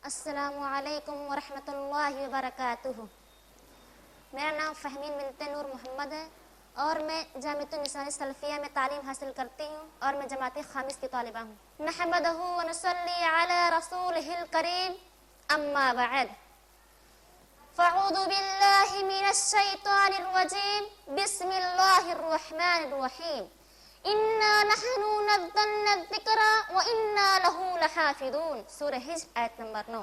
السلام علیکم ورحمۃ اللہ وبرکاتہ۔ میرا نام فہمین بنت نور محمد ہے اور میں جامعۃ النساء سلفیہ میں تعلیم حاصل کرتی ہوں اور میں جماعت خامس کی طالبہ ہوں۔ نحمدہ ونصلی علی رسولہ الکریم، اما بعد، فاعوذ باللہ من الشیطان الرجیم، بسم اللہ الرحمن الرحیم۔ انا نحن نزلنا الذکر وانا لہ لحافظون، سورہ حجر آیت نمبر 9۔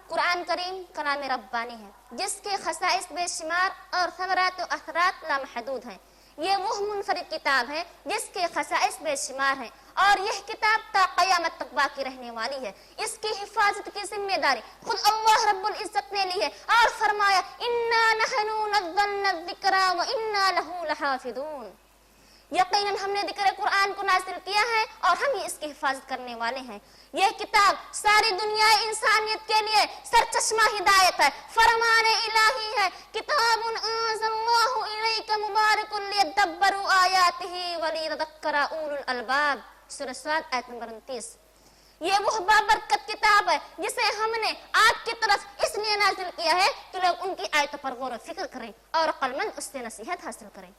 قرآن کریم کلام ربانی ہے جس کے خصائص بے شمار اور ثمرات و اثرات لامحدود ہیں۔ یہ وہ منفرد کتاب ہے جس کے خصائص بے شمار ہیں اور یہ کتاب تا قیامت تک باقی رہنے والی ہے۔ اس کی حفاظت کی ذمہ داری خود اللہ رب العزت نے لی ہے اور فرمایا انا نحن نزلنا الذکر وانا لہ لحافظون، یقیناً ہم نے ذکر قرآن کو نازل کیا ہے اور ہم ہی اس کی حفاظت کرنے والے ہیں۔ یہ کتاب ساری دنیا انسانیت کے لیے سرچشمہ ہدایت ہے، فرمان الہی ہے۔ کتاب انزل اللہ الیک مبارک لیدبروا آیاتہ ولیتذکر اولو الالباب، سورہ صاد آیت نمبر 29۔ یہ وہ بابرکت کتاب ہے جسے ہم نے آپ کی طرف اس لیے نازل کیا ہے کہ لوگ ان کی آیتوں پر غور و فکر کریں اور عقل مند اس سے نصیحت حاصل کریں۔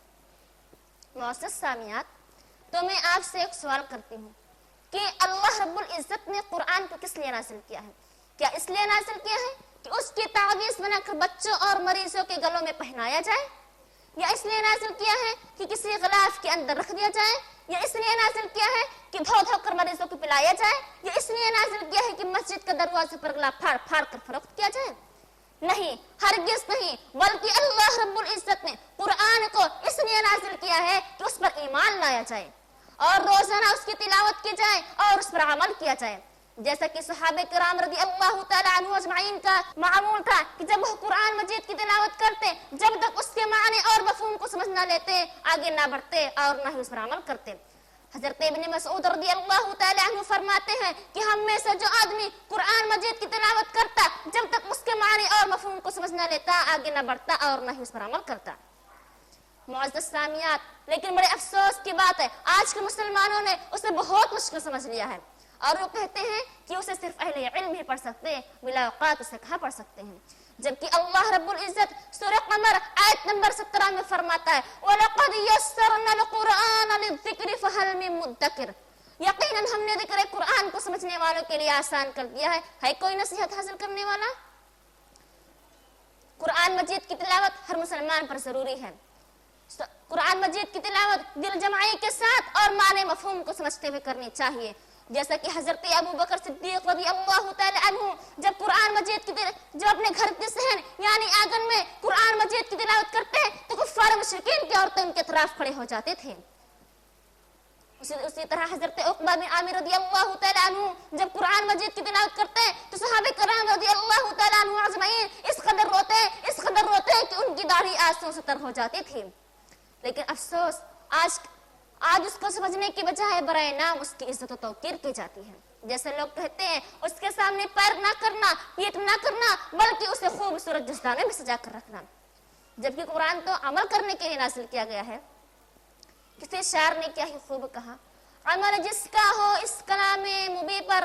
معزز سامعات، تو میں آپ سے ایک سوال کرتی ہوں کہ اللہ رب العزت نے قرآن کو کس لیے نازل کیا ہے؟ کیا اس لیے نازل کیا ہے کہ اس کی تعویذ بنا کر بچوں اور مریضوں کے گلوں میں پہنایا جائے، یا اس لیے نازل کیا ہے کہ کسی غلاف کے اندر رکھ دیا جائے، یا اس لیے نازل کیا ہے کہ دھو دھو کر مریضوں کو پلایا جائے، یا اس لیے نازل کیا ہے کہ مسجد کے دروازے پر غلاف پھاڑ پھاڑ کر فروخت کیا جائے؟ نہیں، ہرگز نہیں، بلکہ اللہ رب العزت نے قرآن کو اس لیے نازل کیا ہے کہ اس پر ایمان لایا جائے اور روزانہ اس کی تلاوت کی جائے اور اس پر عمل کیا جائے، جیسا کہ صحابہ کرام رضی اللہ تعالیٰ عنہ اجمعین کا معمول تھا کہ جب وہ قرآن مجید کی تلاوت کرتے، جب تک اس کے معنی اور مفہوم کو سمجھ نہ لیتے آگے نہ بڑھتے اور نہ ہی اس پر عمل کرتے۔ حضرت ابن مسعود رضی اللہ تعالیٰ عنہ فرماتے ہیں کہ ہم میں سے جو آدمی قرآن مجید کی تلاوت کرتا، جب تک اس کے معنی اور مفہوم کو سمجھ نہ لیتا آگے نہ بڑھتا اور نہ ہی اس پر عمل کرتا۔ معزز سامعات، لیکن بڑے افسوس کی بات ہے آج کے مسلمانوں نے اسے بہت مشکل سمجھ لیا ہے اور وہ کہتے ہیں کہ اسے صرف اہل علم ہی پڑھ سکتے ہیں، بلا اوقات اسے کہاں پڑھ سکتے ہیں، جبکہ اللہ رب العزت سورہ قمر آیت نمبر 17 میں فرماتا ہے وَلَقَدْ يَسَّرْنَا الْقُرْآنَ لِلذِّكْرِ فَهَلْ مِن مُدَّكِرٍ، یقیناً ہم نے ذکر قرآن کو سمجھنے والوں کے لیے آسان کر دیا ہے کوئی نصیحت حاصل کرنے والا؟ قرآن مجید کی تلاوت ہر مسلمان پر ضروری ہے۔ قرآن مجید کی تلاوت دل جمعی کے ساتھ اور معنی مفہوم کو سمجھتے ہوئے کرنی چاہیے، جیسا کہ حضرت ابو بکر صدیق رضی اللہ تعالی عنہ جب قرآن مجید کی جب اپنے گھر کے صحن یعنی آنگن میں قرآن مجید کی تلاوت کرتے تو کفار مشرکین کی عورتیں ان کے اطراف کھڑے ہو جاتے تھے۔ اسی طرح حضرت عقبہ بن عامر رضی اللہ تعالی عنہ جب قرآن مجید کی تلاوت کرتے تو صحابہ کرام رضی اللہ تعالی عنہ اجمعین اس قدر روتے کہ ان کی داڑھی آنسوں سے تر ہو جاتی تھی۔ لیکن افسوس آج اس کو سمجھنے کی بجائے برائے نام اس کی عزت و توقیر کی جاتی ہے، جیسے لوگ کہتے ہیں اس کے سامنے پیر نہ کرنا، پیٹ نہ کرنا، بلکہ اسے خوبصورت جسدانے میں سجا کر رکھنا، جبکہ قرآن تو عمل کرنے کے لیے نازل کیا گیا ہے۔ کسی شاعر نے کیا ہی خوب کہا، عمل جس کا ہو اس کلام مبی پر،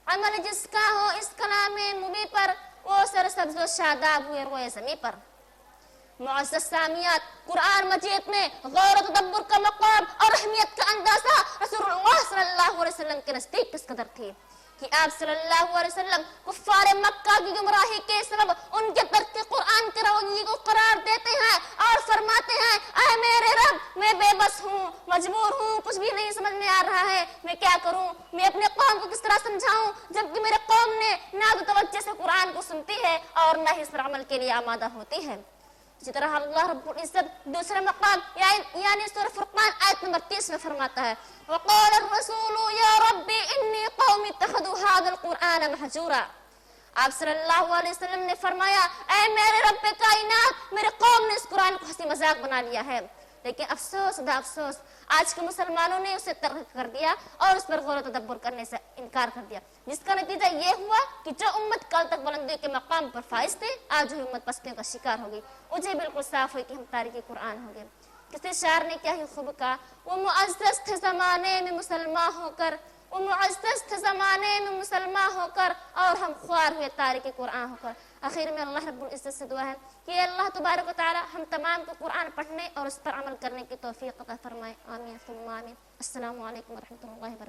عمل جس کا ہو اس کلام مبی پر، وہ سرسبز و شاداب ہوئے روئے زمیں پر۔ معزز سامعات، قرآن مجید میں غور و تدبر کا مقام اور اہمیت کا اندازہ رسول اللہ صلی اللہ علیہ وسلم کے نزدیک کس قدر تھی کہ آپ صلی اللہ علیہ وسلم کفار مکہ کی گمراہی کے سبب ان کے ترک قرآن کے رویے کو قرار دیتے ہیں اور فرماتے ہیں اے میرے رب، میں بے بس ہوں، مجبور ہوں، کچھ بھی نہیں سمجھ میں آ رہا ہے، میں کیا کروں، میں اپنے قوم کو کس طرح سمجھاؤں، جبکہ میرے قوم نے نہ تو توجہ سے قرآن کو سنتی ہے اور نہ ہی اس پر عمل کے لیے آمادہ ہوتی ہے۔ اسی طرح اللہ رب العزت دوسرے مقام یعنی سورہ فرقان آیت نمبر 30 میں فرماتا ہے وَقَالَ الرَّسُولُ يَا رَبِّ إِنِّي قَوْمِ اتَّخَذُوا هَذَا الْقُرْآنَ مَهْجُورًا، آپ صلی اللہ علیہ وسلم نے فرمایا اے میرے رب کائنات، میرے قوم نے اس قرآن کو ہنسی مذاق بنا لیا ہے۔ لیکن افسوس دا افسوس آج کے مسلمانوں نے اسے ترک کر دیا اور اس پر غور و تدبر کرنے سے انکار کر دیا، جس کا نتیجہ یہ ہوا کہ جو امت کل تک بلندی کے مقام پر فائز تھے آج وہی امت پستیوں کا شکار ہو گئی، مجھے بالکل صاف ہوئی کہ ہم تاریخ قرآن ہو گئے۔ کسی شاعر نے کیا ہی خوب کہا وہ معزز تھے زمانے میں مسلمان ہو کر، وہ معزز تھے زمانے میں مسلمان ہو کر اور ہم خوار ہوئے تارک قرآن ہو کر. آخر میں اللہ رب العزت سے دعا ہے کہ اللہ تبارک و تعالی ہم تمام کو قرآن پڑھنے اور اس پر عمل کرنے کی توفیق عطا فرمائے. آمین ثم آمین. السلام علیکم ورحمۃ اللہ وبرکاتہ.